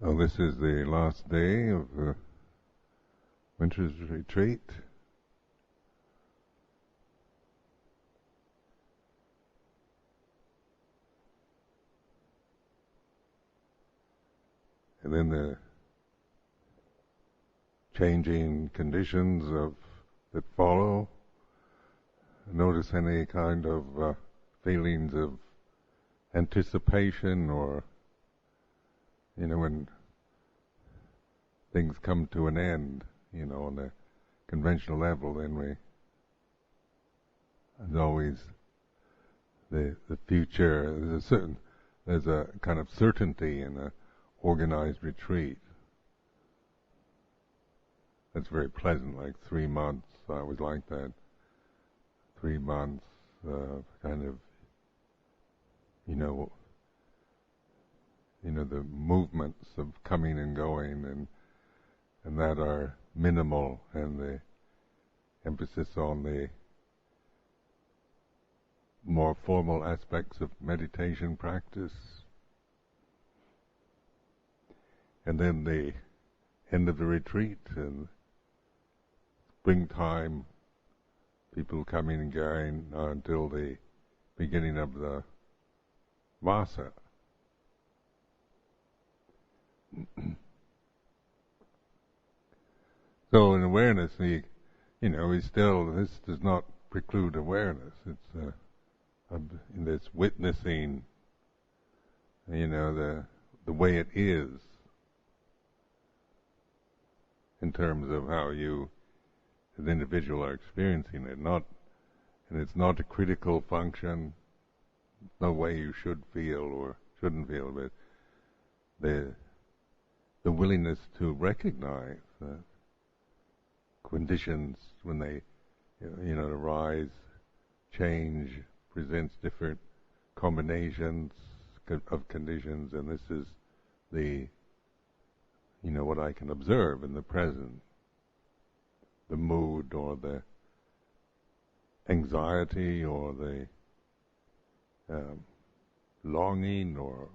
Oh, this is the last day of the winter's retreat. And then the changing conditions that follow. Notice any kind of feelings of anticipation, or when things come to an end, on the conventional level, then there's always the future. There's a kind of certainty in a organized retreat. That's very pleasant. Like 3 months, I was like that. 3 months, kind of, the movements of coming and going, and that are minimal, and the emphasis on the more formal aspects of meditation practice. And then the end of the retreat and springtime, people coming and going until the beginning of the Vasa. So in awareness, this does not preclude awareness. It's in this witnessing, the way it is, in terms of how you, as an individual, are experiencing it. And it's not a critical function. No way you should feel or shouldn't feel, but the willingness to recognize that conditions, when they arise, change, presents different combinations of conditions, and this is what I can observe in the present. The mood, or the anxiety, or the longing, or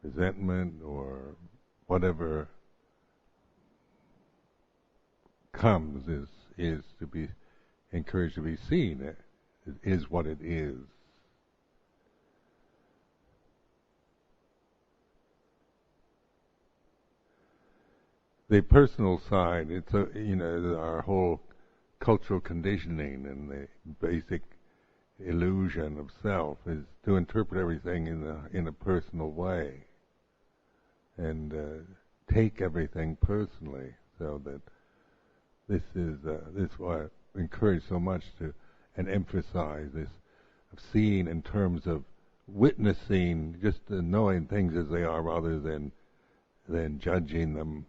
resentment, or whatever comes is to be encouraged to be seen. It is what it is. The personal side, it's our whole cultural conditioning and the basic illusion of self is to interpret everything in a personal way, and take everything personally. So that this is why I encourage so much to and emphasize this of seeing in terms of witnessing, just knowing things as they are, rather than judging them.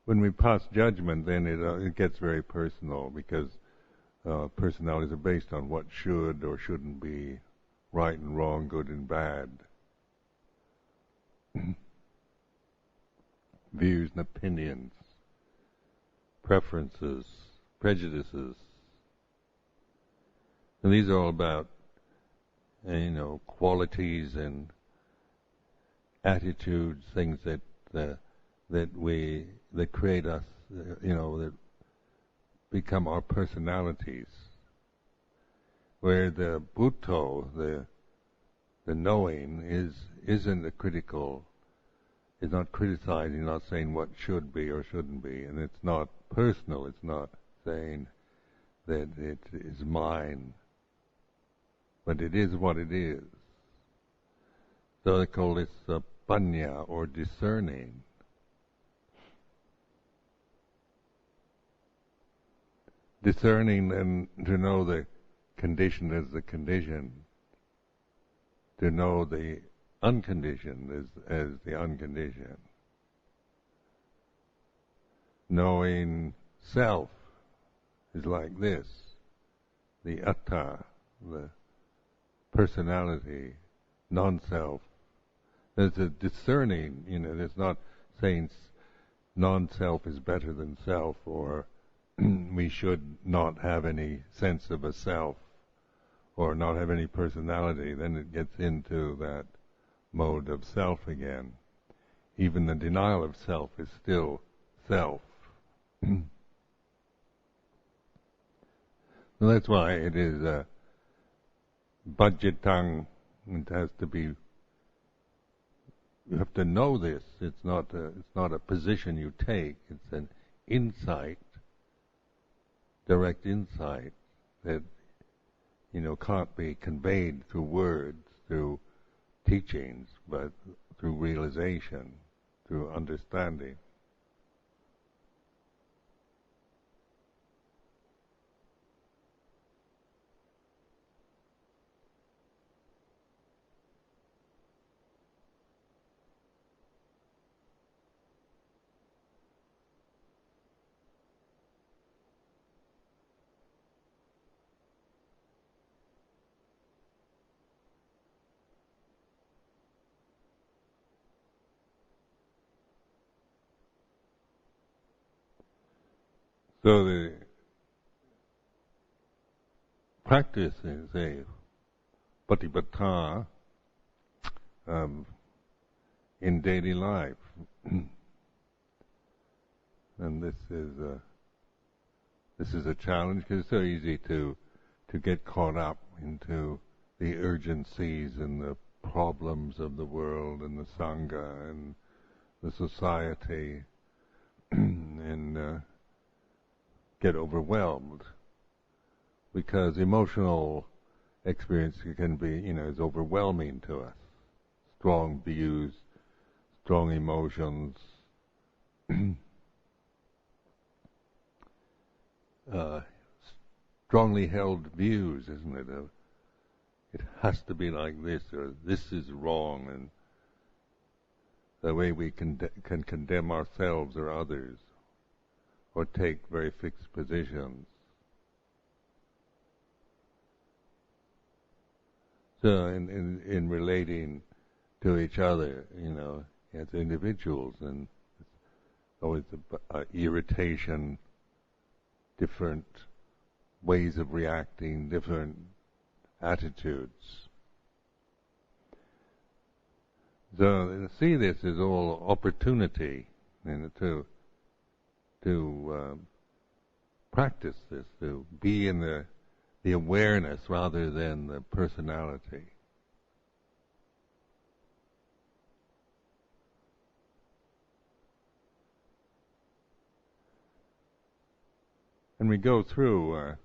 When we pass judgment, then it gets very personal, because personalities are based on what should or shouldn't be, right and wrong, good and bad, views and opinions, preferences, prejudices. And these are all about qualities and attitudes, things that create us, that become our personalities. Where the Buddho, the knowing, isn't a critical, is not criticizing, not saying what should be or shouldn't be, and it's not personal. It's not saying that it is mine, but it is what it is. So they call this panya, or discerning. Discerning, and to know the condition as the condition, to know the unconditioned as the unconditioned. Knowing self is like this, the atta, the personality, non-self. There's a discerning, there's not saying non-self is better than self, or we should not have any sense of a self, or not have any personality. Then it gets into that mode of self again. Even the denial of self is still self. So that's why it is budgetang. It has to be. You have to know this. It's not a position you take. It's an insight, direct insight that can't be conveyed through words, through teachings, but through realization, through understanding. So the practice is a patipata in daily life, and this is a challenge because it's so easy to get caught up into the urgencies and the problems of the world and the sangha and the society, and get overwhelmed because emotional experience can be, is overwhelming to us. Strong views, strong emotions, strongly held views, isn't it? It has to be like this, or this is wrong, and the way we can condemn ourselves or others, or take very fixed positions. So in relating to each other, as individuals, and it's always irritation, different ways of reacting, different attitudes. So see this as all opportunity, to practice this, to be in the awareness rather than the personality. And we go through,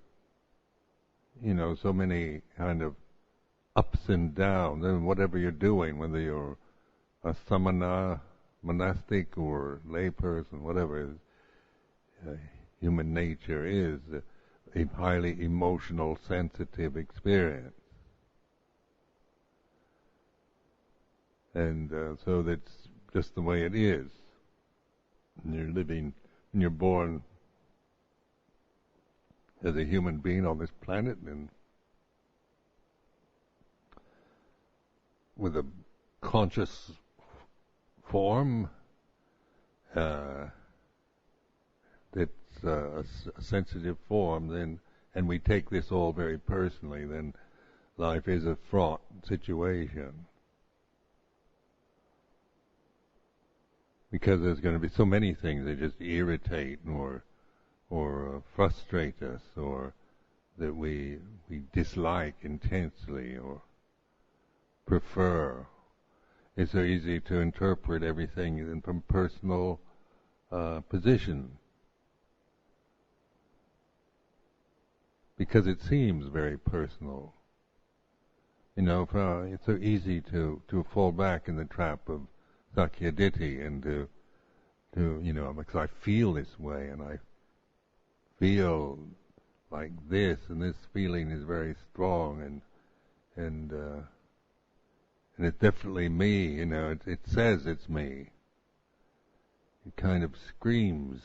so many kind of ups and downs, and whatever you're doing, whether you're a samana, monastic, or layperson, whatever human nature is, a highly emotional, sensitive experience. And so that's just the way it is. And you're living, and you're born as a human being on this planet, and with a conscious form that's a sensitive form, then, and we take this all very personally, then life is a fraught situation. Because there's going to be so many things that just irritate or frustrate us, or that we dislike intensely or prefer. It's so easy to interpret everything from personal position, because it seems very personal. It's so easy to fall back in the trap of Sakyaditi and to because I feel this way and I feel like this, and this feeling is very strong, and it's definitely me. It says it's me. It kind of screams,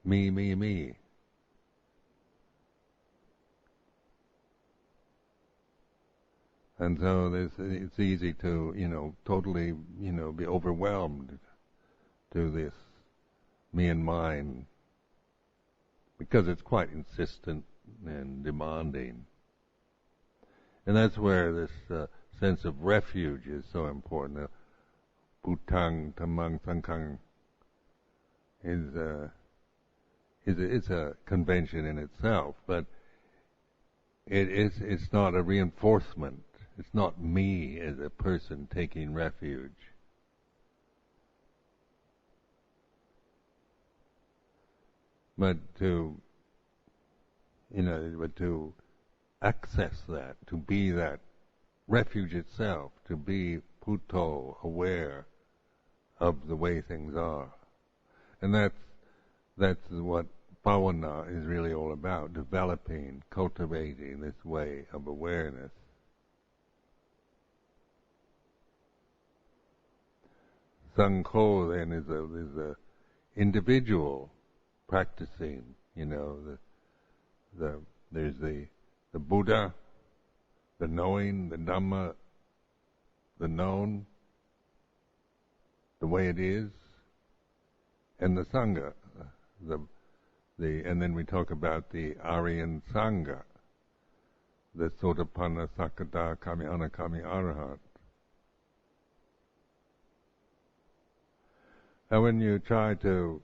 me, me, me. And so it's easy to, totally, be overwhelmed to this me and mine, because it's quite insistent and demanding. And that's where this sense of refuge is so important. Bhutang Dhammang Sanghang is a convention in itself, but it's not a reinforcement. It's not me as a person taking refuge. But to access that, to be that refuge itself, to be Bhutto, aware of the way things are. And that's what bhavana is really all about, developing, cultivating this way of awareness. Sangho then is a individual practicing, there's the Buddha, the knowing, the Dhamma, the known, the way it is, and the Sangha, and then we talk about the Aryan Sangha, the Sotapanna, Sakata, Kami, Anakami, Arahat. And when you try to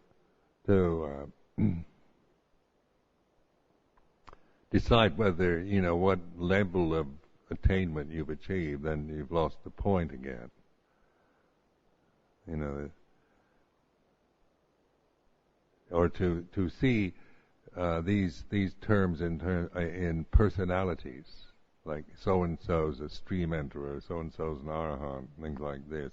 decide whether, what level of attainment you've achieved, then you've lost the point again. Or to see these terms in personalities, like so and so's a stream enterer, so and so's an arahant, things like this,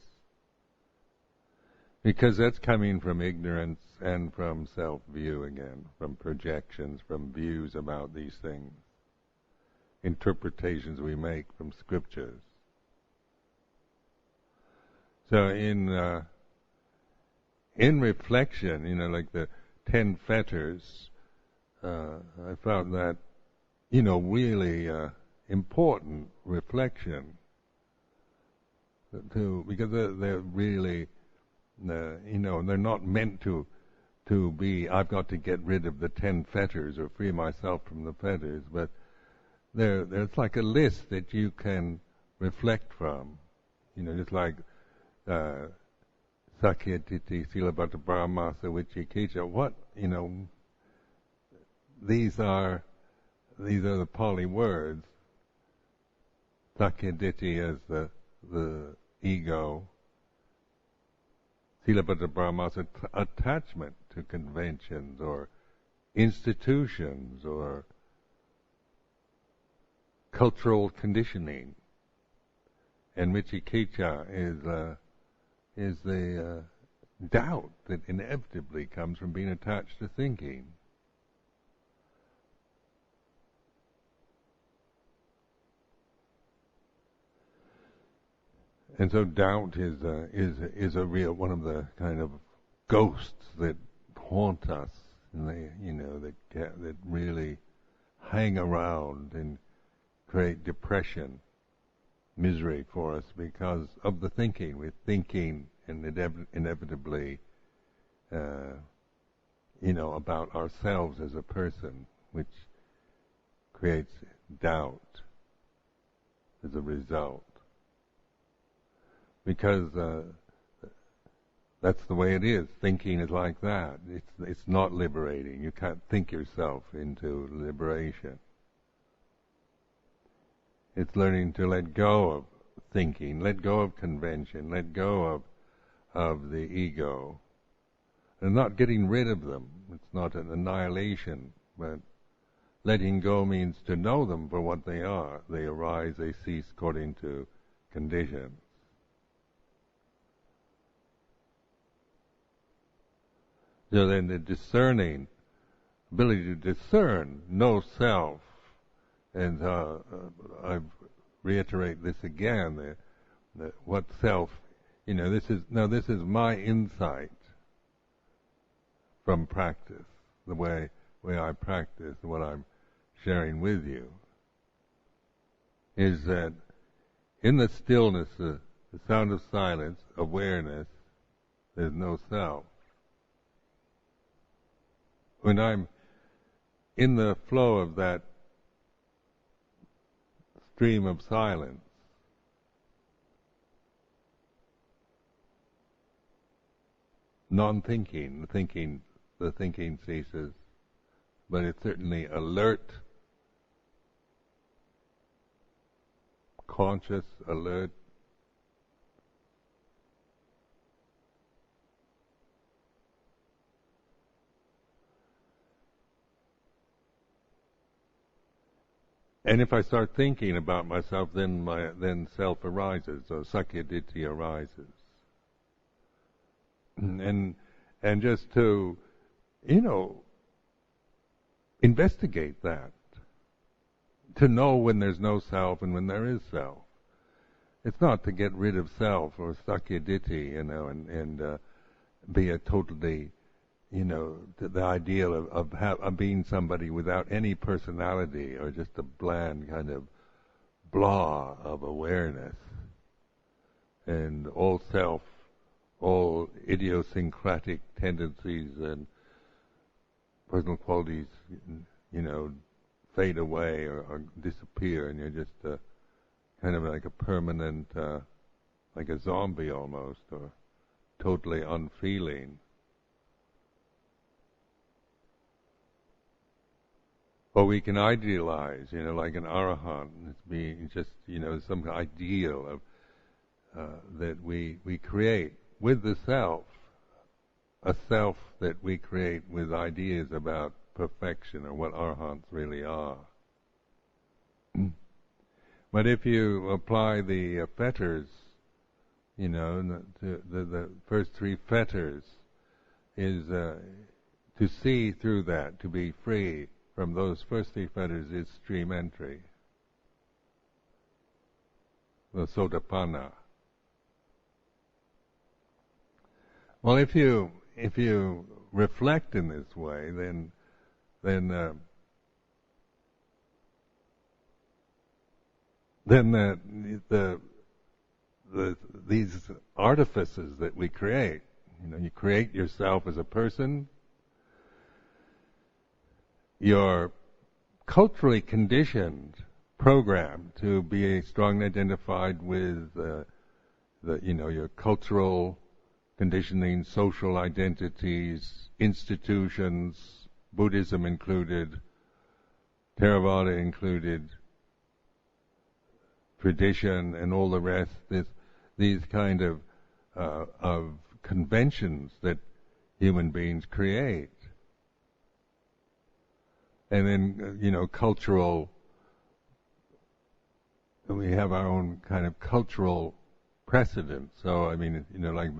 because that's coming from ignorance and from self-view again, from projections, from views about these things, interpretations we make from scriptures. So in reflection, like the 10 fetters, I found that, really important reflection because they're really, they're not meant to be, I've got to get rid of the 10 fetters or free myself from the fetters, but there's like a list that you can reflect from, just like Sakya Titi, Silabhata Brahmasa, Vicikiccha. What, these are the Pali words. Sakya Titi as the ego. Silabhata Brahmasa, attachment to conventions or institutions or cultural conditioning. And Vicikiccha is the doubt that inevitably comes from being attached to thinking. And so doubt is a real one of the kind of ghosts that haunt us, and that really hang around and create depression, misery for us because of the thinking. We're thinking and inevitably, about ourselves as a person, which creates doubt as a result. Because that's the way it is. Thinking is like that. It's not liberating. You can't think yourself into liberation. It's learning to let go of thinking, let go of convention, let go of the ego, and not getting rid of them. It's not an annihilation, but letting go means to know them for what they are. They arise, they cease according to conditions. So then the discerning, ability to discern, know self, and I reiterate this again, that what self, this is my insight from practice, the way I practice, what I'm sharing with you, is that in the stillness, the sound of silence, awareness, there's no self. When I'm in the flow of that stream of silence, non-thinking. The thinking ceases, but it's certainly alert, conscious, alert. And if I start thinking about myself, then self arises, or sakyaditi arises. And just to, investigate that, to know when there's no self and when there is self. It's not to get rid of self or sakyaditi, and be a totally, the ideal of being somebody without any personality, or just a bland kind of blah of awareness, and all self, all idiosyncratic tendencies and personal qualities, fade away or disappear, and you're just kind of like a permanent, like a zombie almost, or totally unfeeling. Or we can idealize, like an arahant, as being just, some ideal of that we create with the self, a self that we create with ideas about perfection or what arahants really are. But if you apply the fetters, the first three fetters is to see through that, to be free from those first three fetters is stream entry, the sotapanna. Well, if you reflect in this way, then these artifices that we create, you create yourself as a person. You're culturally conditioned, programmed to be strongly identified with your cultural conditioning, social identities, institutions, Buddhism included, Theravada included, tradition, and all the rest. These kind of conventions that human beings create. And then, cultural, we have our own kind of cultural precedent. So, like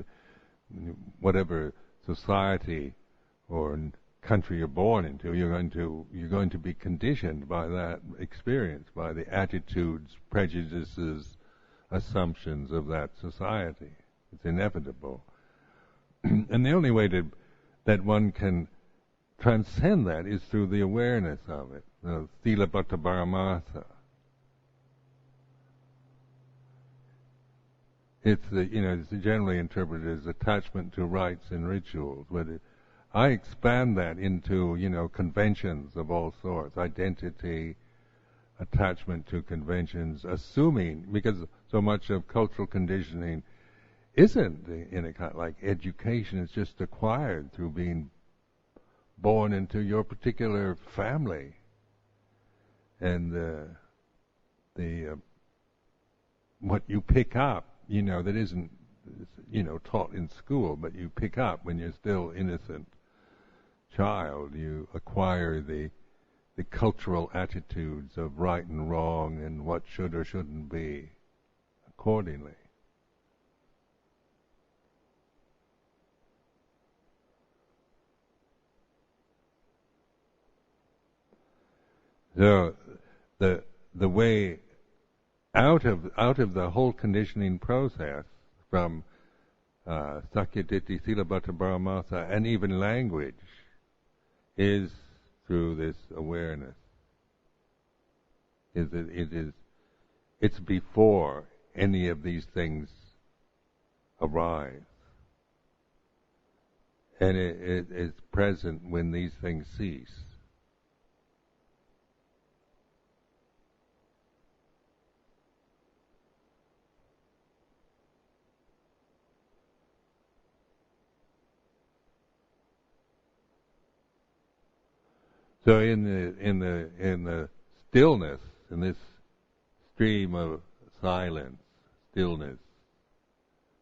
whatever society or country you're born into, you're going to be conditioned by that experience, by the attitudes, prejudices, assumptions of that society. It's inevitable. And the only way that one can transcend that is through the awareness of it, the Silabhata Paramasa. It's generally interpreted as attachment to rites and rituals, but I expand that into, conventions of all sorts, identity, attachment to conventions, assuming, because so much of cultural conditioning isn't in a kind like education, it's just acquired through being born into your particular family, and the what you pick up, that isn't, taught in school, but you pick up when you're still innocent child. You acquire the cultural attitudes of right and wrong and what should or shouldn't be accordingly. So the way out of the whole conditioning process from Sakyaditi, Silabhata Paramasa, and even language is through this awareness. It's before any of these things arise, and it is present when these things cease. So in the stillness, in this stream of silence, stillness,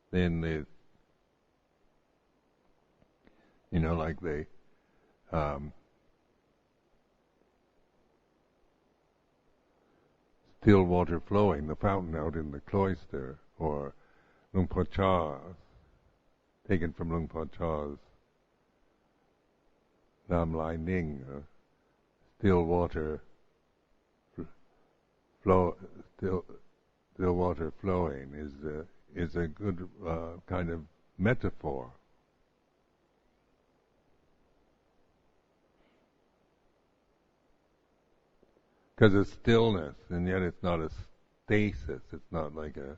then the like the still water flowing, the fountain out in the cloister, or Luang Por Chah, taken from Luang Por Chah's Nam Lai Ning, still water flow, still water flowing is a good kind of metaphor. Because it's stillness, and yet it's not a stasis. It's not like a,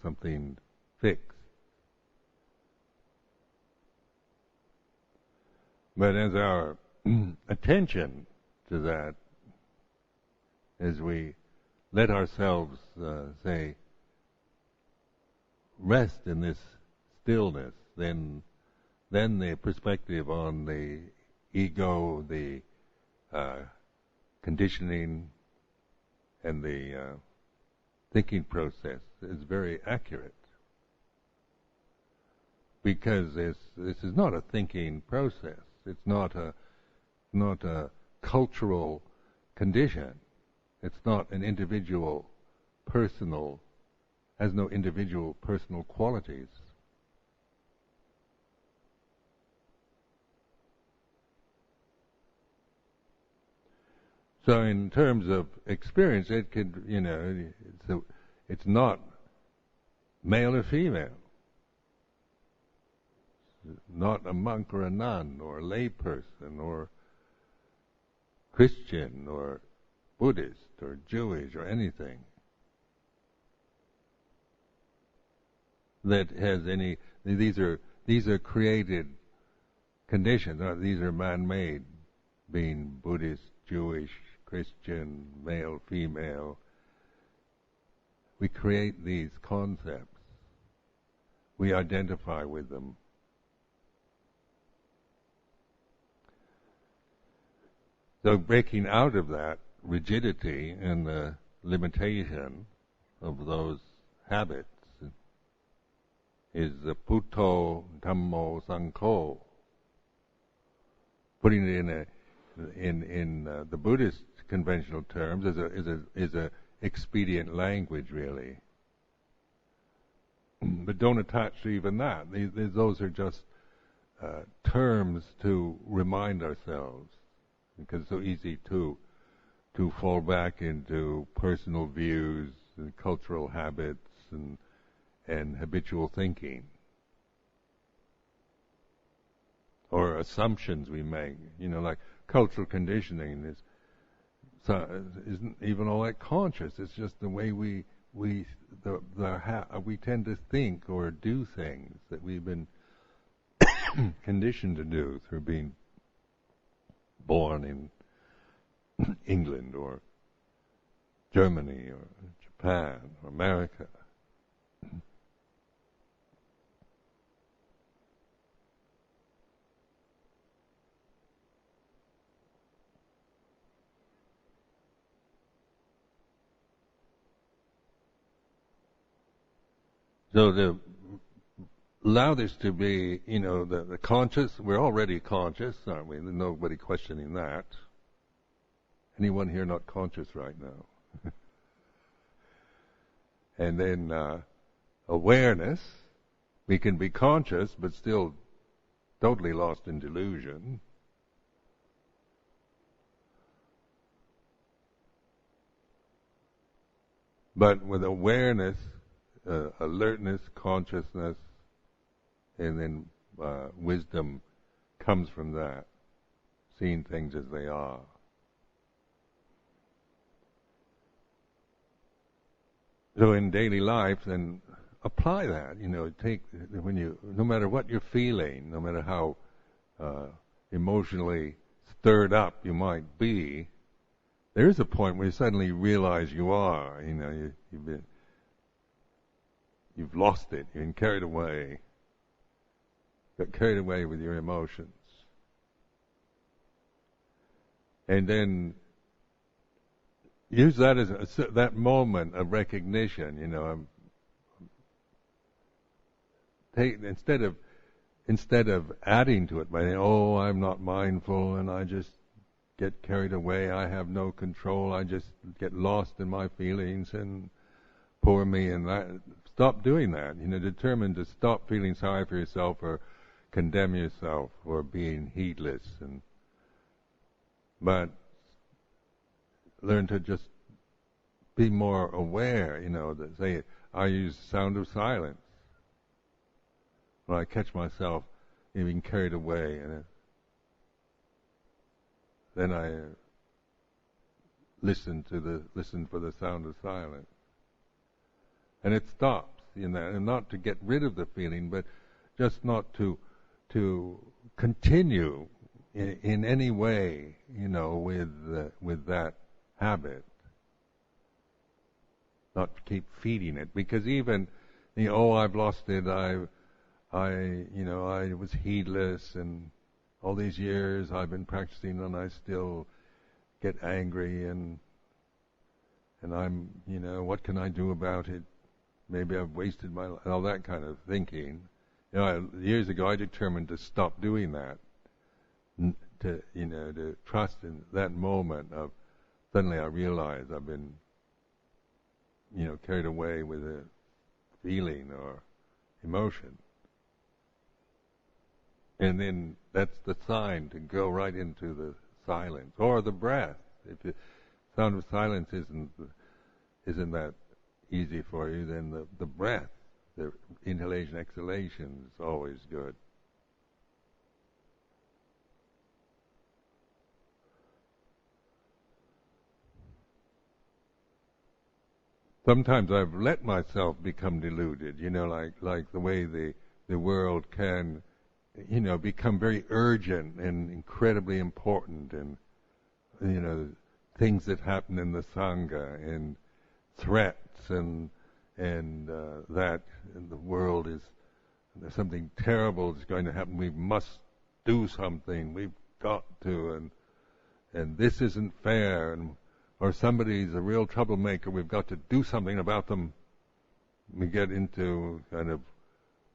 something fixed. But as our attention to that, as we let ourselves, say, rest in this stillness, then the perspective on the ego, the conditioning, and the thinking process is very accurate. Because this is not a thinking process. It's not a cultural condition. It's not an individual, personal, has no individual personal qualities. So in terms of experience, it could, it's not male or female. Not a monk or a nun or a lay person or Christian or Buddhist or Jewish or anything that has any. These are created conditions. These are man-made, being Buddhist, Jewish, Christian, male, female. We create these concepts. We identify with them. So breaking out of that rigidity and the limitation of those habits is the Putto, Dhammo, Sangho. Putting it in the Buddhist conventional terms is a expedient language, really. But don't attach to even that. Those are just terms to remind ourselves, because it's so easy to fall back into personal views and cultural habits and habitual thinking, or assumptions we make. Like cultural conditioning isn't even all that conscious. It's just the way we tend to think or do things that we've been conditioned to do through being born in England or Germany or Japan or America. So to allow this to be, the conscious, we're already conscious, aren't we? There's nobody questioning that. Anyone here not conscious right now? And then awareness, we can be conscious but still totally lost in delusion. But with awareness, alertness, consciousness, and then wisdom comes from that, seeing things as they are. So in daily life, then apply that. No matter what you're feeling, no matter how emotionally stirred up you might be, there is a point where you suddenly realize you are. You've lost it. You've been carried away. Got carried away with your emotions. and then use that as that moment of recognition. Instead of adding to it by saying, "Oh, I'm not mindful, and I just get carried away. I have no control. I just get lost in my feelings, and poor me." And that, stop doing that. Determine to stop feeling sorry for yourself or condemn yourself for being heedless, but learn to just be more aware. That say, I use sound of silence when I catch myself being carried away, and then I listen for the sound of silence, and it stops. And not to get rid of the feeling, but just not to continue in any way, with that habit. Not to keep feeding it, because even I've lost it. I was heedless, and all these years I've been practicing, and I still get angry, and I'm, what can I do about it? Maybe I've wasted my life, all that kind of thinking. Years ago I determined to stop doing that, to trust in that moment of suddenly I realize I've been, carried away with a feeling or emotion. And then that's the sign to go right into the silence or the breath. If the sound of silence isn't that easy for you, then the breath, the inhalation, exhalation is always good. Sometimes I've let myself become deluded, like the way the world can, become very urgent and incredibly important, and things that happen in the Sangha, and threats, and that in the world there's something terrible is going to happen. We must do something. We've got to, and this isn't fair, or somebody's a real troublemaker. We've got to do something about them. We get into kind of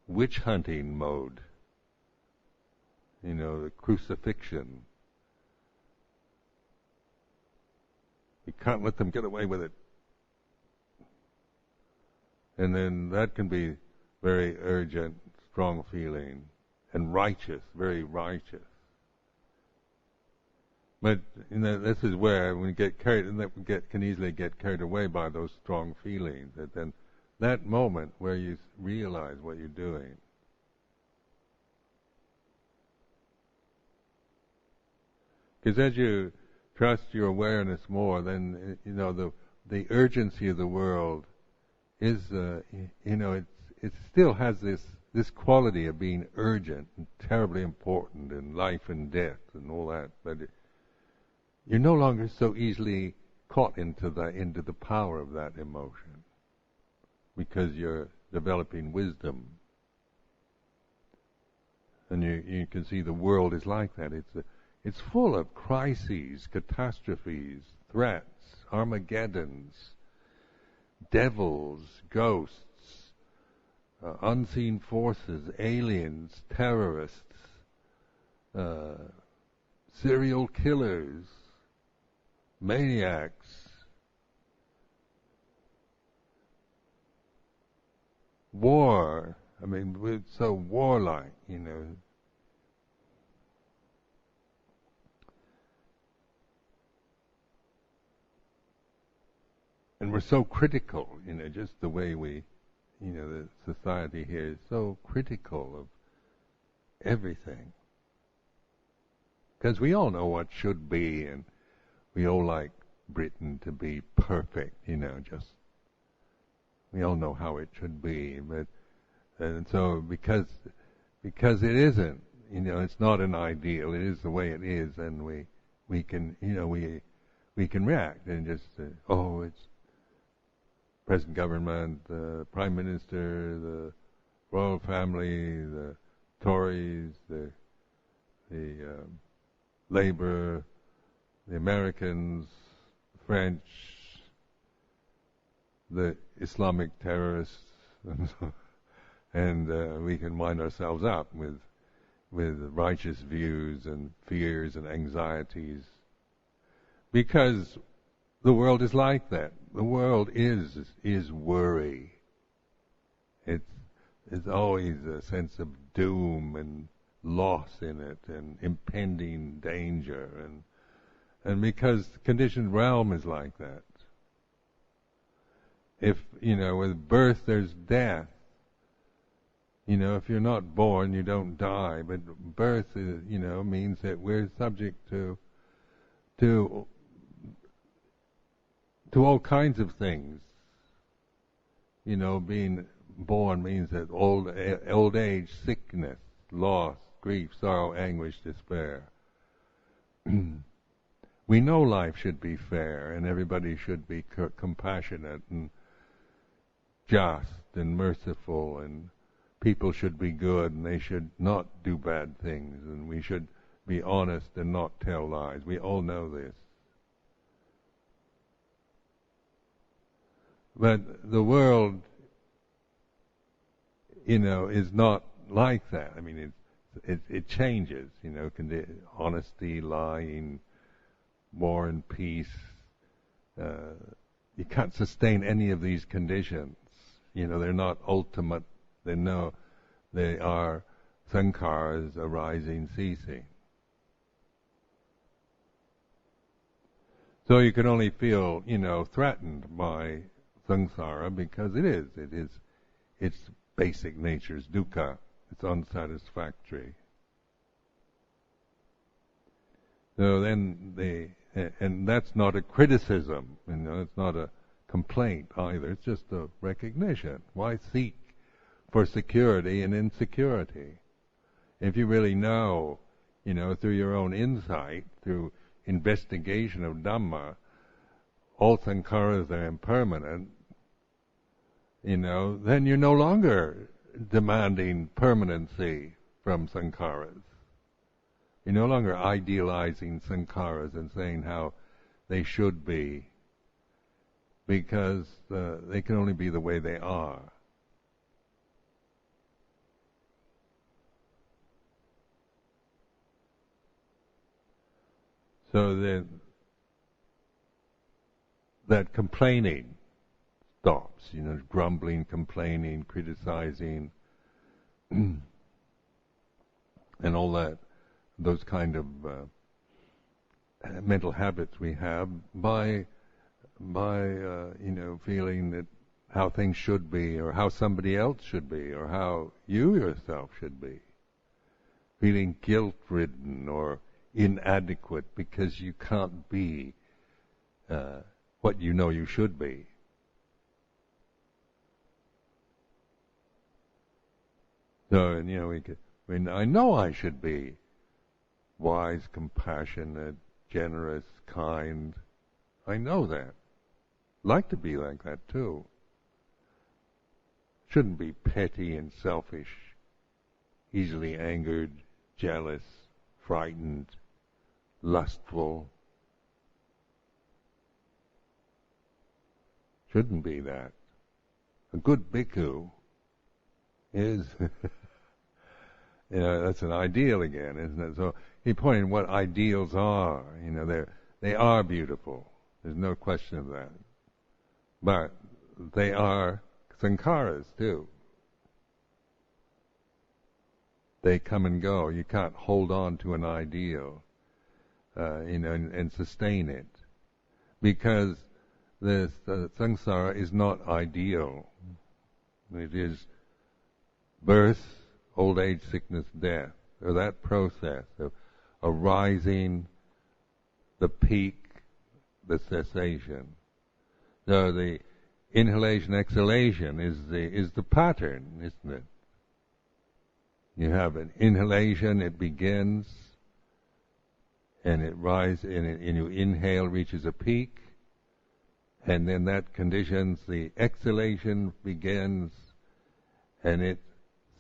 witch hunting mode. The crucifixion. We can't let them get away with it. And then that can be very urgent, strong feeling, and righteous, very righteous. But this is where we get carried, and that we can easily get carried away by those strong feelings. And then that moment where you realize what you're doing. Because as you trust your awareness more, then the urgency of the world is it still has this quality of being urgent and terribly important in life and death and all that, but you're no longer so easily caught into the power of that emotion, because you're developing wisdom, and you can see the world is like that. It's full of crises, catastrophes, threats, Armageddons, devils, ghosts, unseen forces, aliens, terrorists, serial killers, maniacs, war. I mean, we're so warlike, And we're so critical, just the way we, the society here is so critical of everything. Because we all know what should be, and we all like Britain to be perfect, just we all know how it should be, and so because it isn't, it's not an ideal, it is the way it is, and we can we can react and just say, oh, it's present government, the Prime Minister, the royal family, the Tories, the Labour, the Americans, French, the Islamic terrorists, and we can wind ourselves up with righteous views and fears and anxieties, because the world is like that. The world is worry. It's always a sense of doom and loss in it, and impending danger, and because the conditioned realm is like that. If, with birth there's death. If you're not born, you don't die, but birth is, means that we're subject to all kinds of things. Being born means that old age, sickness, loss, grief, sorrow, anguish, despair. We know life should be fair, and everybody should be compassionate and just and merciful, and people should be good, and they should not do bad things, and we should be honest and not tell lies. We all know this. But the world, is not like that. I mean, it changes. Honesty, lying, war and peace. You can't sustain any of these conditions. They're not ultimate. They are sankharas, arising, ceasing. So you can only feel, threatened by samsara because its basic nature is dukkha. It's unsatisfactory. So then and that's not a criticism, it's not a complaint either. It's just a recognition. Why seek for security and insecurity? If you really know, through your own insight, through investigation of Dhamma, all sankharas are impermanent, then you're no longer demanding permanency from sankharas. You're no longer idealizing sankharas and saying how they should be, because they can only be the way they are. So then that complaining stops, grumbling, complaining, criticizing, and all that, those kind of mental habits we have by feeling that how things should be, or how somebody else should be, or how you yourself should be. Feeling guilt-ridden or inadequate because you can't be what you should be. So, I know I should be wise, compassionate, generous, kind. I know that. Like to be like that too. Shouldn't be petty and selfish, easily angered, jealous, frightened, lustful. Shouldn't be that. A good bhikkhu is, that's an ideal again, isn't it? So he pointed what ideals are. They are beautiful. There's no question of that. But they are sankharas too. They come and go. You can't hold on to an ideal, and sustain it, because the samsara is not ideal. It is birth, old age, sickness, death, or that process of arising, the peak, the cessation. So the inhalation, exhalation is the pattern, isn't it? You have an inhalation, it begins, and it rises, and you inhale, reaches a peak, and then that conditions the exhalation begins, and it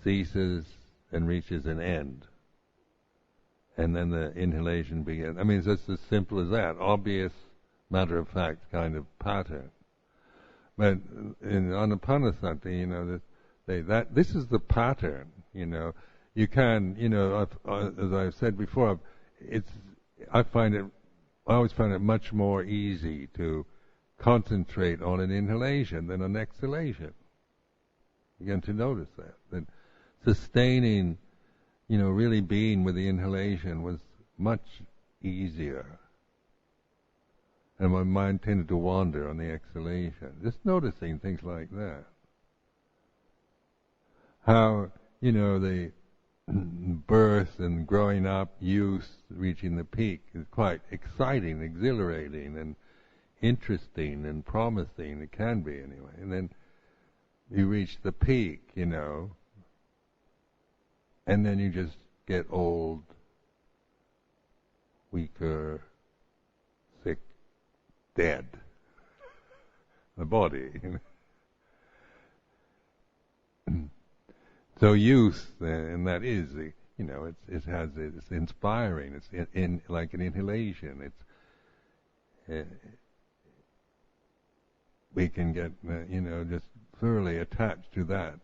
ceases and reaches an end. and then the inhalation begins. I mean, it's just as simple as that, obvious, matter-of-fact kind of pattern. But in Anapanasati, this is the pattern. You can, as I've said before, I always find it much more easy to concentrate on an inhalation than an exhalation. You begin to notice that sustaining, really being with the inhalation was much easier. And my mind tended to wander on the exhalation. Just noticing things like that. How, the birth and growing up, youth, reaching the peak is quite exciting, exhilarating, and interesting and promising. It can be anyway. And then you reach the peak, and then you just get old, weaker, sick, dead. The body. So youth, and that is, it's inspiring. It's in like an inhalation. We can get, just thoroughly attached to that.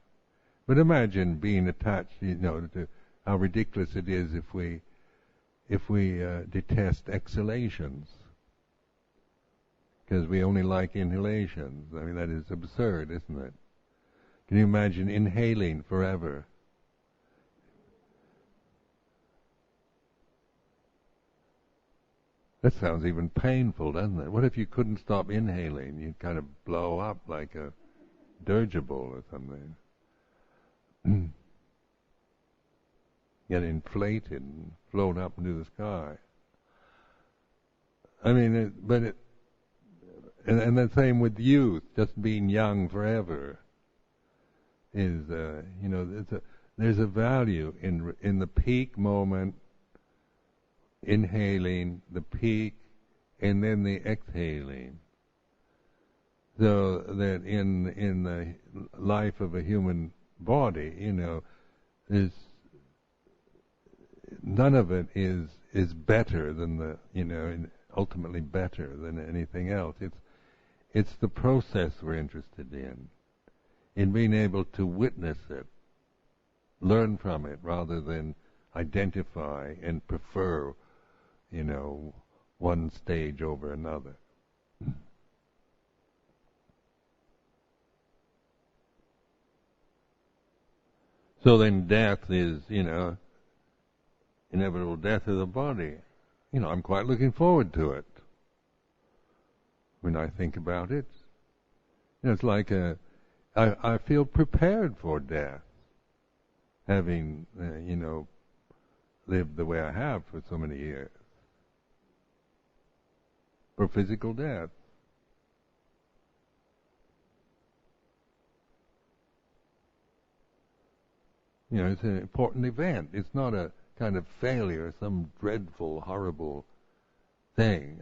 But imagine being attached, to how ridiculous it is if we detest exhalations, because we only like inhalations. I mean, that is absurd, isn't it? Can you imagine inhaling forever? That sounds even painful, doesn't it? What if you couldn't stop inhaling? You'd kind of blow up like a dirigible or something. Get inflated and float up into the sky. I mean, and the same with youth, just being young forever. Is there's a value in the peak moment, inhaling the peak, and then the exhaling. So that in the life of a human body, is none of it is better than ultimately better than anything else. It's the process we're interested in being able to witness it, learn from it, rather than identify and prefer, one stage over another. So then death is, inevitable death of the body. I'm quite looking forward to it. When I think about it, it's like I feel prepared for death, having, lived the way I have for so many years. For physical death. It's an important event. It's not a kind of failure, some dreadful, horrible thing.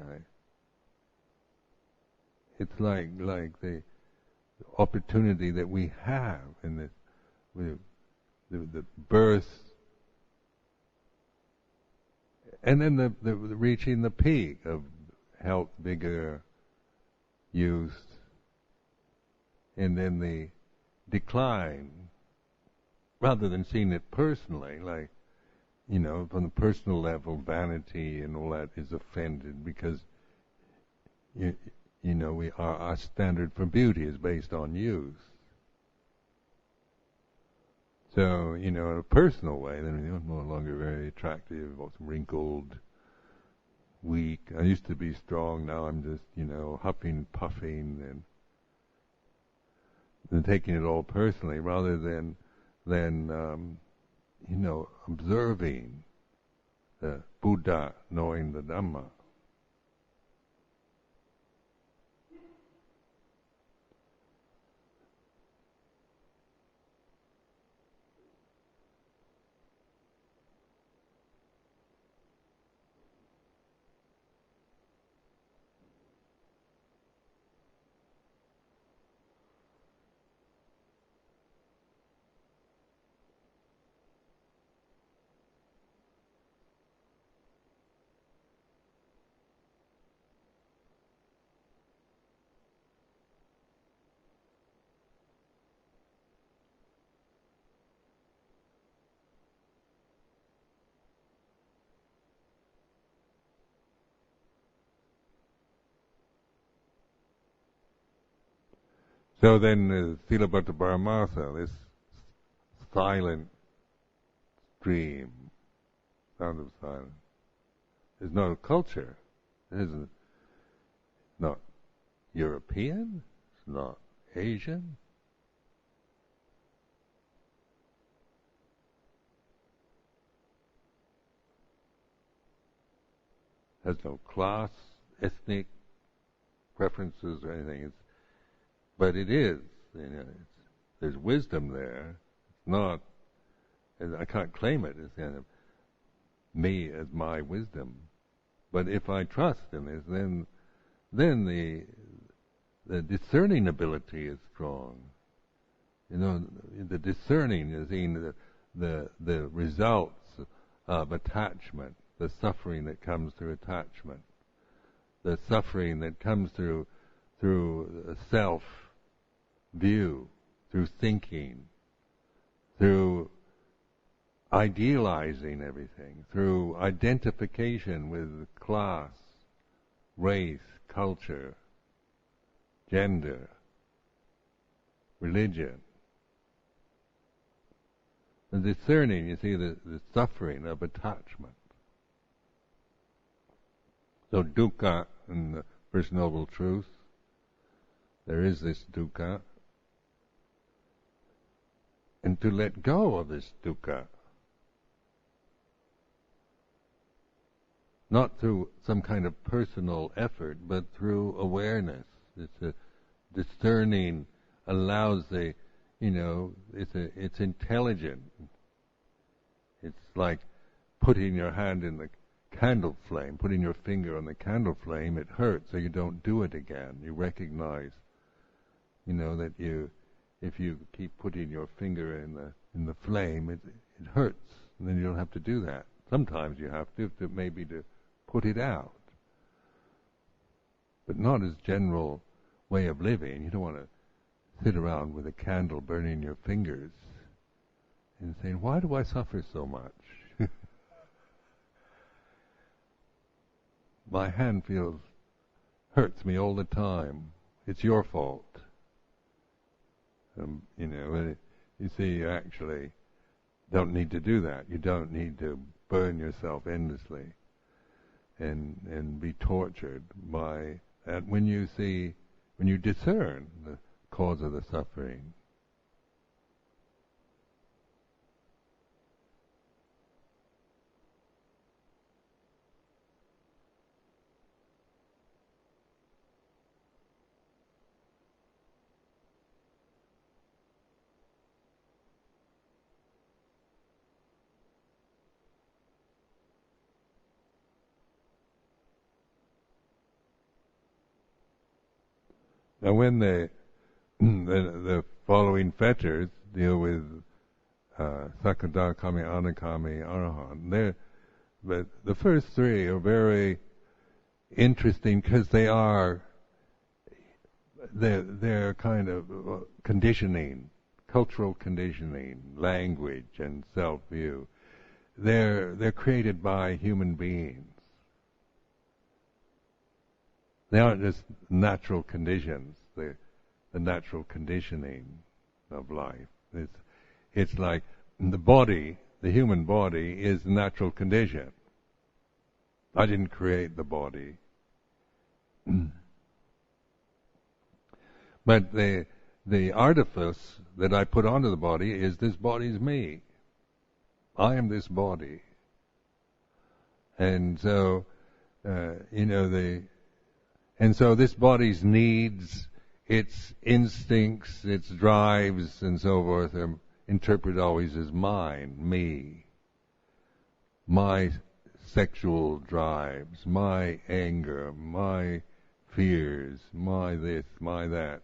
It's like the opportunity that we have in this, with the birth, and then the reaching the peak of health, vigor, youth, and then the decline. Rather than seeing it personally, like, from the personal level, vanity and all that is offended because our standard for beauty is based on youth. So, in a personal way, then you're no longer very attractive, or wrinkled, weak. I used to be strong, now I'm just, huffing, puffing, and taking it all personally, rather than observing the Buddha, knowing the Dhamma. So then, Silabhata Paramasa, this silent stream, sound of silence, is no culture. It isn't not European. It's not Asian. Has no class, ethnic preferences or anything. But it is. There's wisdom there. It's not. I can't claim it as kind of me as my wisdom. But if I trust in this, then the discerning ability is strong. The discerning is in the results of attachment, the suffering that comes through attachment, the suffering that comes through self-view, through thinking, through idealizing everything, through identification with class, race, culture, gender, religion. And discerning, you see, the suffering of attachment. So dukkha in the First Noble Truth, there is this dukkha. And to let go of this dukkha, not through some kind of personal effort, but through awareness. It's a discerning, allows it's intelligent. It's like putting your hand in the candle flame, putting your finger on the candle flame. It hurts, so you don't do it again. You recognize, that if you keep putting your finger in the flame, it hurts, and then you don't have to do that. Sometimes you have to maybe to put it out, but not as general way of living. You don't want to sit around with a candle burning your fingers and saying, "Why do I suffer so much? My hand hurts me all the time. It's your fault." You see, you actually don't need to do that. You don't need to burn yourself endlessly and be tortured by that when you discern the cause of the suffering. Now, when the following fetters deal with Sakadagami, Anagami, Arahant, but the first three are very interesting because they're kind of conditioning, cultural conditioning, language and self-view. They're created by human beings. They aren't just natural conditions, the natural conditioning of life. It's like the body, the human body, is the natural condition. I didn't create the body. But the artifice that I put onto the body is this body's me. I am this body. And so, and so this body's needs, its instincts, its drives, and so forth are interpreted always as mine, me. My sexual drives, my anger, my fears, my this, my that.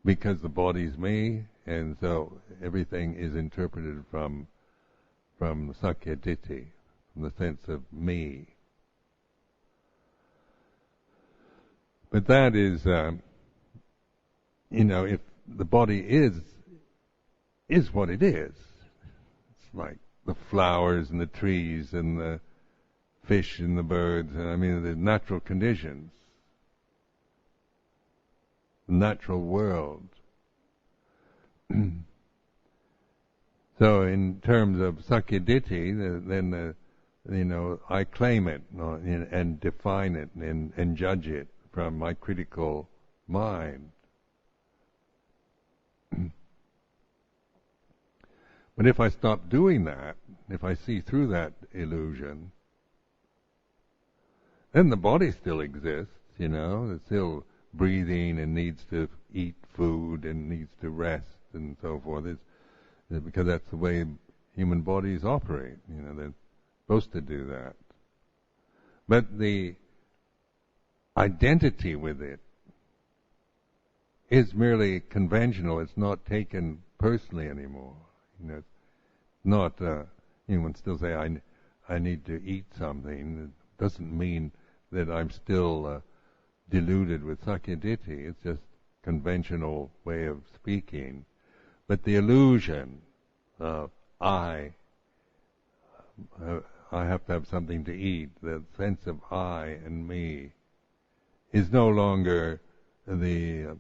Because the body's me, and so everything is interpreted from Sakya Ditti, from the sense of me. But that is, if the body is what it is, it's like the flowers and the trees and the fish and the birds, the natural conditions. natural world. So in terms of sakyaditi, then I claim it and define it and judge it from my critical mind. But if I stop doing that, if I see through that illusion, then the body still exists, it's still breathing and needs to eat food and needs to rest and so forth. Because that's the way human bodies operate. They're supposed to do that. But the identity with it is merely conventional. It's not taken personally anymore. It's not. Anyone still say I need to eat something. It doesn't mean that I'm still deluded with sakyaditi. It's just conventional way of speaking. But the illusion of I have to have something to eat, the sense of I and me, is no longer the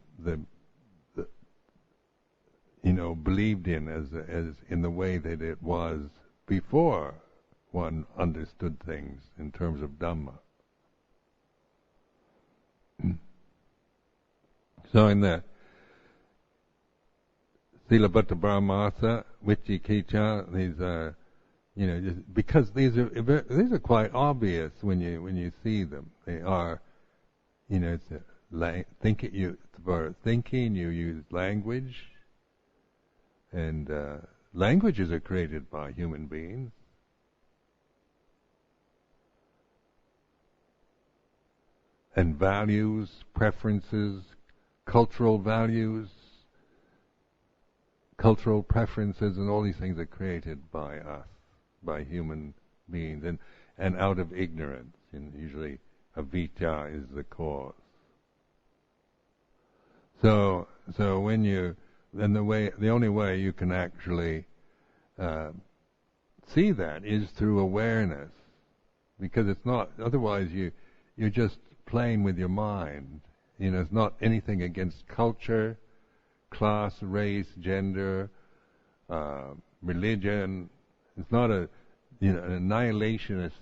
believed in as in the way that it was before one understood things in terms of Dhamma. So in the Silabhata Brahmasa, Vicikicca, these are, just because these are quite obvious when you see them. They are, it's for thinking you use language, and languages are created by human beings. And values, preferences, cultural values, cultural preferences, and all these things are created by us, by human beings, and out of ignorance. And usually, avijja is the cause. So when the only way you can actually see that is through awareness, because it's not. Otherwise, you're just playing with your mind. It's not anything against culture, class, race, gender, religion. It's not an annihilationist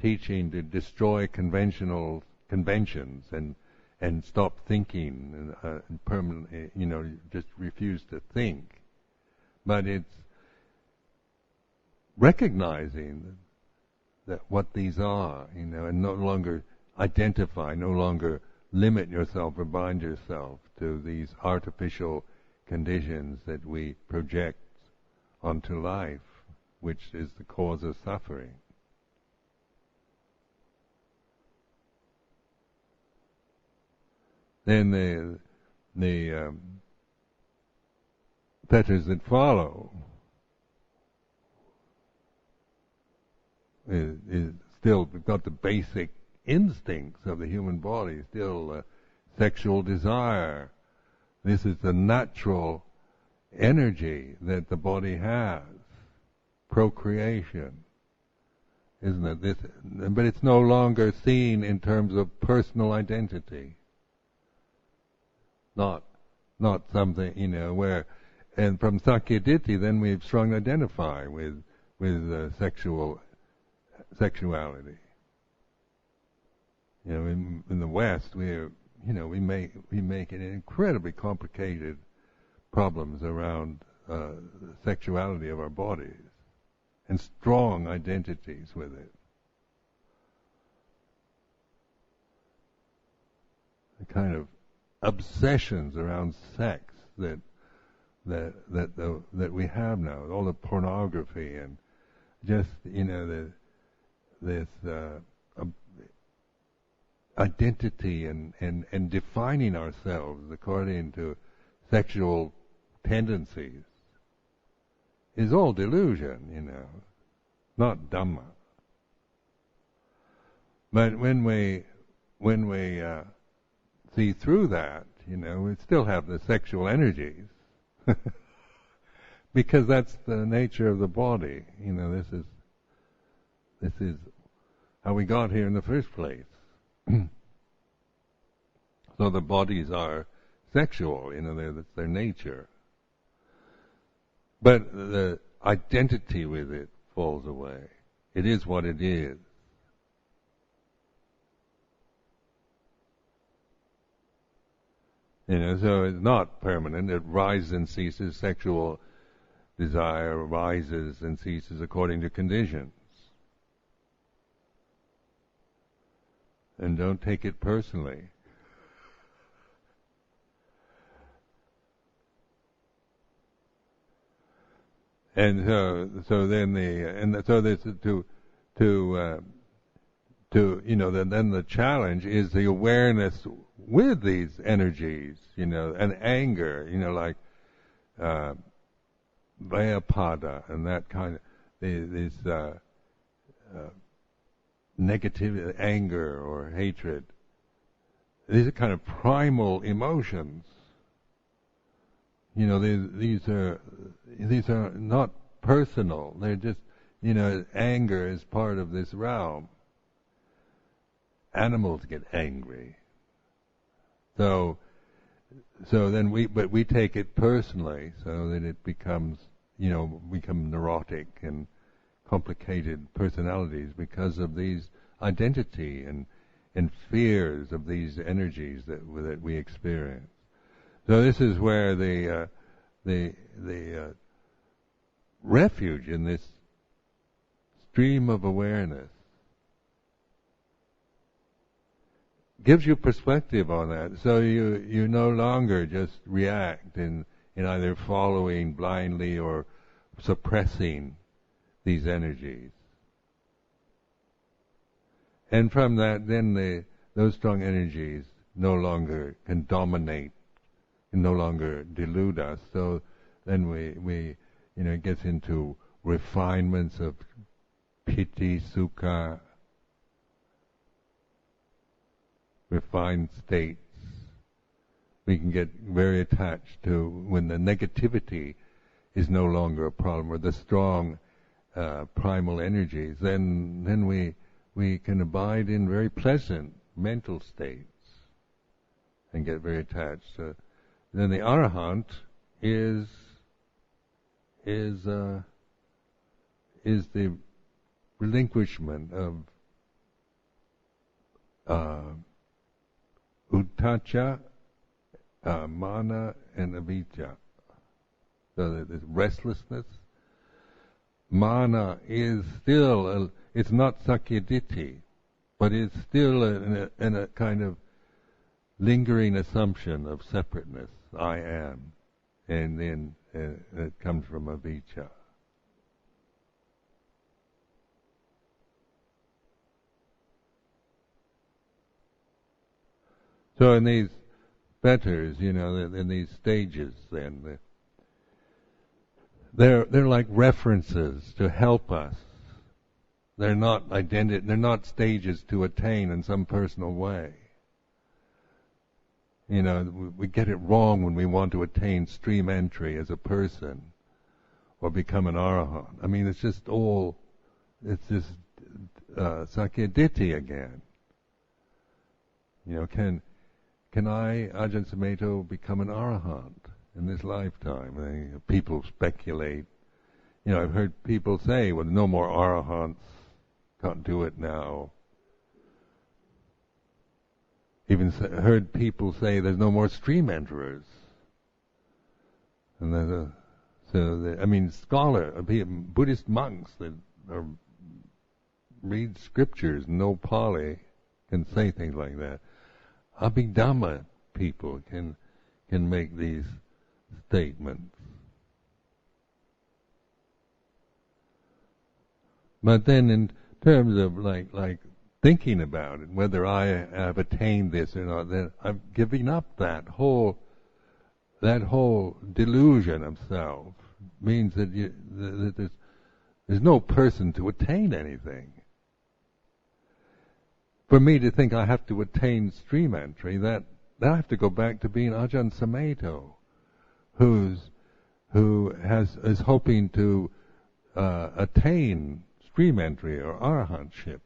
teaching to destroy conventions and stop thinking and permanently, just refuse to think. But it's recognizing that what these are, and no longer identify, no longer limit yourself or bind yourself to these artificial conditions that we project onto life, which is the cause of suffering. Then the fetters that follow is still, we've got the basic instincts of the human body, still sexual desire. This is the natural energy that the body has, procreation, isn't it? But it's no longer seen in terms of personal identity. Not something, where, and from sakyaditi, then we strongly identify with sexuality. In the West, we make it incredibly complicated problems around the sexuality of our bodies and strong identities with it. The kind of obsessions around sex that we have now, all the pornography and just this identity and defining ourselves according to sexual tendencies is all delusion, not Dhamma. But when we see through that, we still have the sexual energies, because that's the nature of the body. This is how we got here in the first place. So the bodies are sexual, that's their nature. But the identity with it falls away. It is what it is. So it's not permanent. It rises and ceases. Sexual desire rises and ceases according to conditions. And don't take it personally. And so then then the challenge is the awareness with these energies, and anger, like Vyapada and that kind of this negative anger or hatred. These are kind of primal emotions. These are not personal. They're just, anger is part of this realm. Animals get angry. So then we take it personally, so that it becomes, become neurotic and complicated personalities because of these identity and fears of these energies that we experience. So this is where the refuge in this stream of awareness gives you perspective on that. So you no longer just react in either following blindly or suppressing these energies. And from that, then those strong energies no longer can dominate, and no longer delude us. So then we it gets into refinements of piti, sukha, refined states. We can get very attached to when the negativity is no longer a problem, or the strong primal energies. Then we can abide in very pleasant mental states and get very attached. Then the arahant is the relinquishment of uddhacca, mana, and avijja. So that there's restlessness. Mana is still, it's not sakyaditi, but it's still in a kind of lingering assumption of separateness. I am. And then it comes from avijja. So in these fetters, in these stages, then they're like references to help us. They're not They're not stages to attain in some personal way. We get it wrong when we want to attain stream entry as a person or become an arahant. I mean, it's just sakyaditi again. Can I, Ajahn Sumedho, become an arahant in this lifetime? People speculate. I've heard people say, well, no more arahants, can't do it now. Even heard people say there's no more stream enterers. And Buddhist monks that read scriptures, no Pali, can say things like that. Abhidhamma people can make these statements. But then in terms of like thinking about it, whether I have attained this or not, then I'm giving up that whole delusion of self. Means that there's no person to attain anything. For me to think I have to attain stream entry, that I have to go back to being Ajahn Sumedho, who is hoping to attain stream entry or arahantship.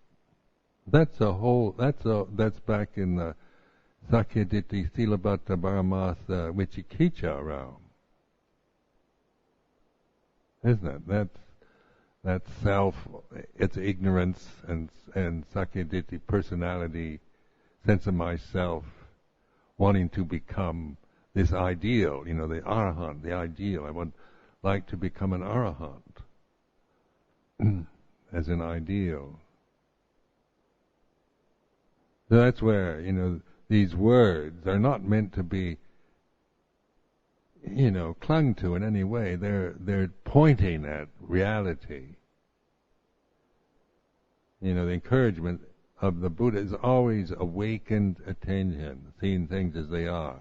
That's back in the Sakyaditi Silabhata Paramasa Vichikicha realm. Isn't it? That's self, it's ignorance, and Sakyaditi, personality, sense of myself, wanting to become this ideal, the arahant, the ideal. I would like to become an arahant as an ideal. So that's where, these words are not meant to be, clung to in any way. They're pointing at reality. The encouragement of the Buddha is always awakened attention, seeing things as they are,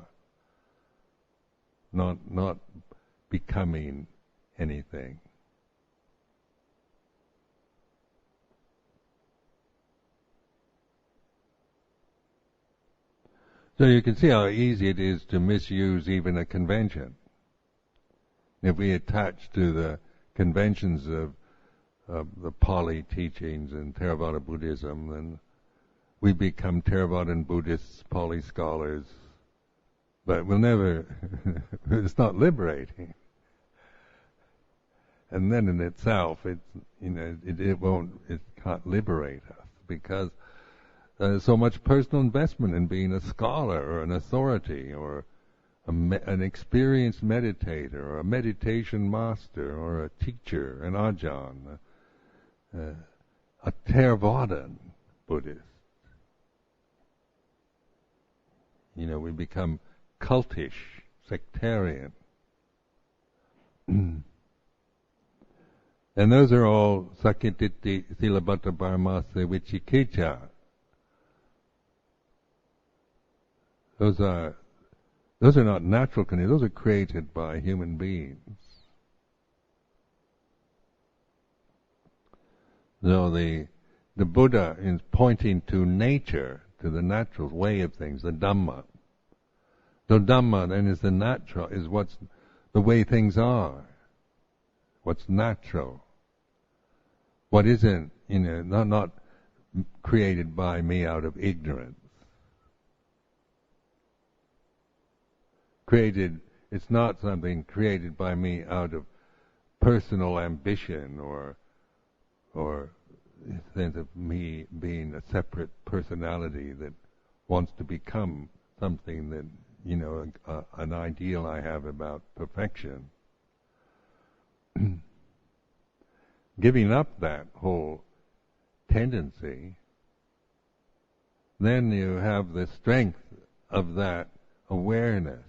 not becoming anything. So you can see how easy it is to misuse even a convention. If we attach to the conventions of the Pali teachings and Theravada Buddhism, then we become Theravadan Buddhists, Pali scholars, but we'll never, it's not liberating. And then in itself, it can't liberate us, because there's so much personal investment in being a scholar or an authority or an experienced meditator or a meditation master or a teacher, an Ajahn, a Theravadan Buddhist. We become cultish, sectarian. And those are all Sakyaditi Silabhata Paramasa Vichikicha. Those are not natural conditions. Those are created by human beings. So the Buddha is pointing to nature, to the natural way of things, the Dhamma. So Dhamma then is the natural, is what's the way things are, what's natural, what isn't, not created by me out of ignorance. It's not something created by me out of personal ambition or sense of me being a separate personality that wants to become something that, an ideal I have about perfection. Giving up that whole tendency, then you have the strength of that awareness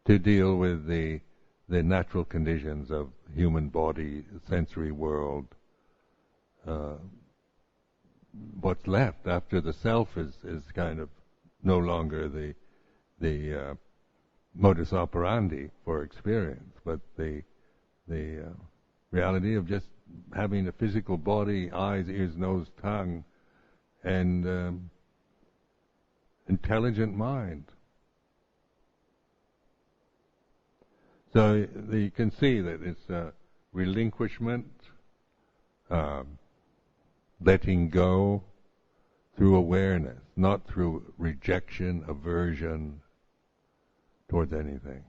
to deal with the natural conditions of human body, sensory world. What's left after the self is kind of no longer the modus operandi for experience, but the reality of just having a physical body, eyes, ears, nose, tongue, and intelligent mind. So you can see that it's relinquishment, letting go through awareness, not through rejection, aversion towards anything.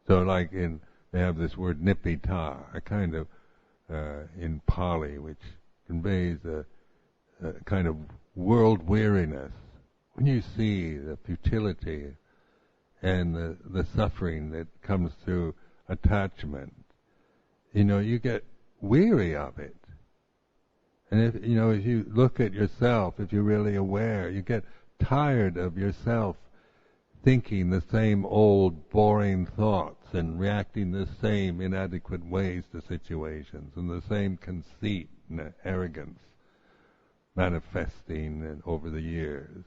So like they have this word nibbita, a kind of, in Pali, which conveys a kind of world weariness. When you see the futility and the suffering that comes through attachment, you get weary of it. And if you look at yourself, if you're really aware, you get tired of yourself thinking the same old boring thoughts and reacting the same inadequate ways to situations, and the same conceit and arrogance manifesting over the years.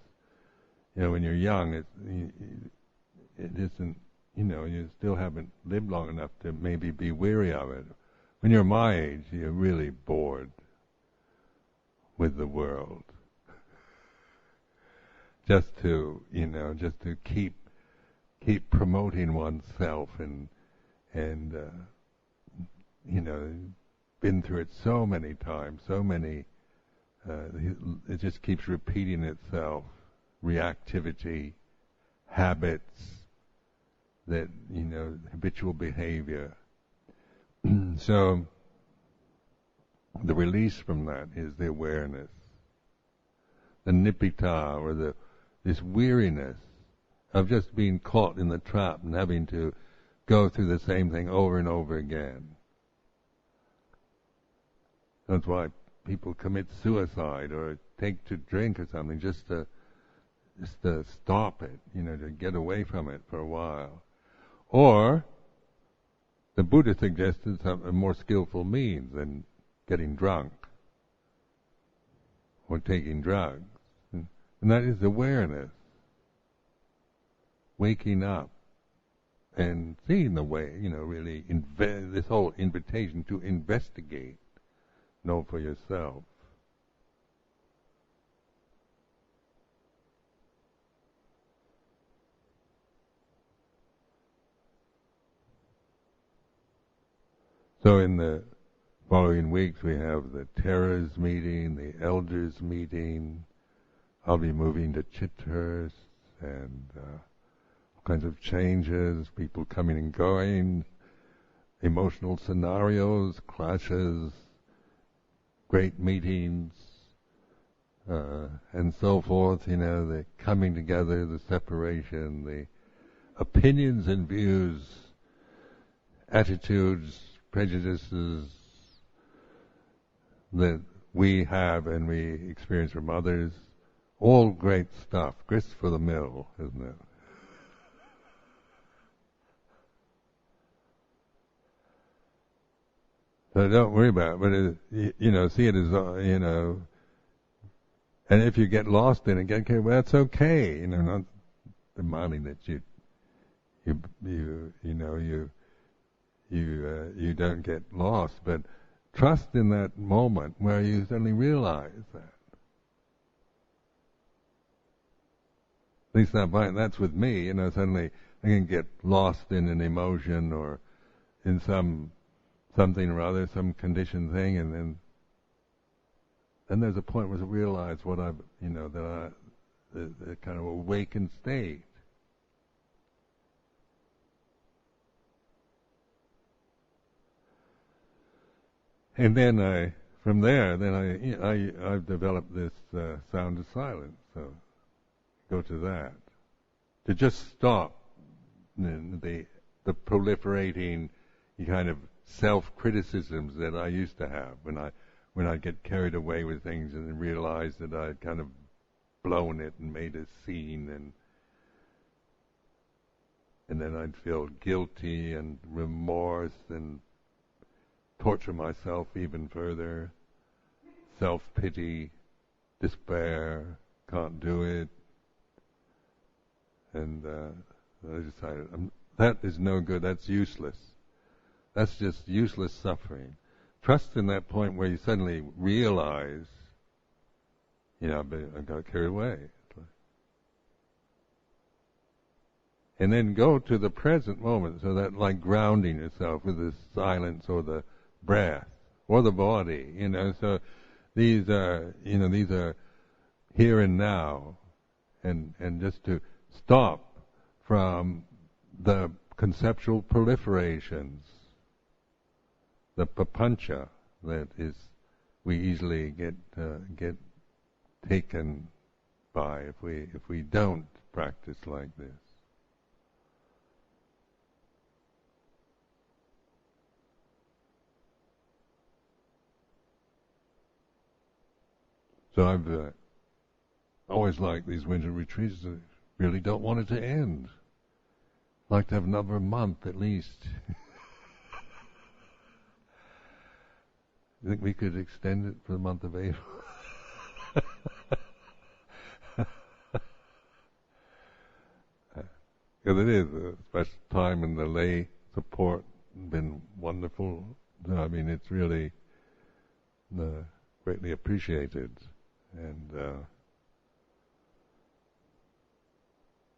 When you're young, it isn't, you still haven't lived long enough to maybe be weary of it. When you're my age, you're really bored with the world. Just to keep promoting oneself and been through it so many times, so many it just keeps repeating itself. Reactivity, habits, that, habitual behavior. So the release from that is the awareness. The nibbita, or this weariness of just being caught in the trap and having to go through the same thing over and over again. That's why people commit suicide or take to drink or something just to stop it, to get away from it for a while. Or the Buddha suggested a more skillful means than getting drunk or taking drugs. And that is awareness. Waking up and seeing the way, really this whole invitation to investigate, know for yourself. So in the following weeks we have the Terras meeting, the Elders meeting. I'll be moving to Chithurst, and all kinds of changes, people coming and going, emotional scenarios, clashes, great meetings, and so forth, the coming together, the separation, the opinions and views, attitudes, prejudices that we have and we experience from others. All great stuff, grist for the mill, isn't it? So don't worry about it, but see it as, and if you get lost in it, okay, well, that's okay, not demanding that you don't get lost, but trust in that moment where you suddenly realize that. At least that's with me, suddenly I can get lost in an emotion or in something or other, some conditioned thing, and then there's a point where I realize what I've, the kind of awakened state. And then I've developed this sound of silence, so go to that. To just stop the proliferating kind of self-criticisms that I used to have when I'd get carried away with things and then realize that I'd kind of blown it and made a scene, and then I'd feel guilty and remorse and torture myself even further, self-pity, despair, can't do it. And I decided, that is no good, that's useless. That's just useless suffering. Trust in that point where you suddenly realize, I got carried away. And then go to the present moment, so that like grounding yourself with the silence or the breath or the body, so these are here and now, and just to stop from the conceptual proliferations, the papancha that is we easily get taken by if we don't practice like this. So I've always liked these winter retreats. I really don't want it to end. I'd like to have another month at least. You think we could extend it for the month of April? Because it is a special time, and the lay support has been wonderful. It's really greatly appreciated, and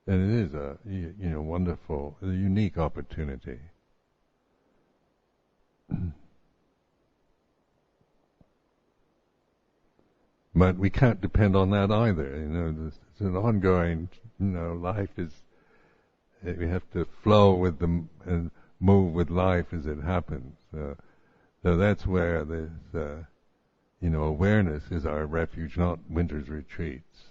it is a wonderful, a unique opportunity. But we can't depend on that either. It's an ongoing. Life is. We have to flow with them and move with life as it happens. So that's where this, awareness is our refuge, not winter's retreats.